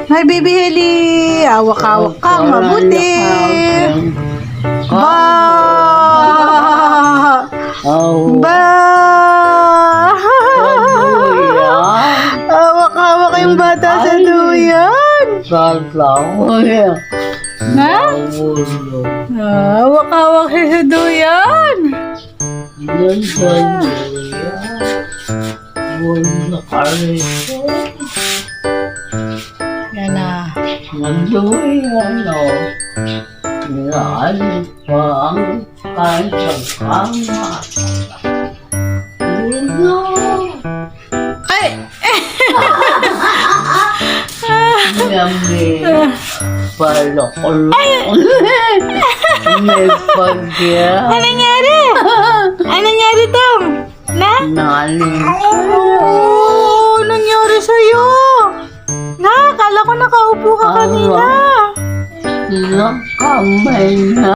Hi, baby Heli. Awak-awak kang mabuti. Ba! Ba! Awak-awak yung bata sa duyan. Ha? Awak-awak siya sa duyan. Yan na. Ay! Anong nangyari? Anong nangyari, Tom? Na? Oh, nangyari sa'yo? Na, kala ko nakaupo ka kanina. Nakamay na.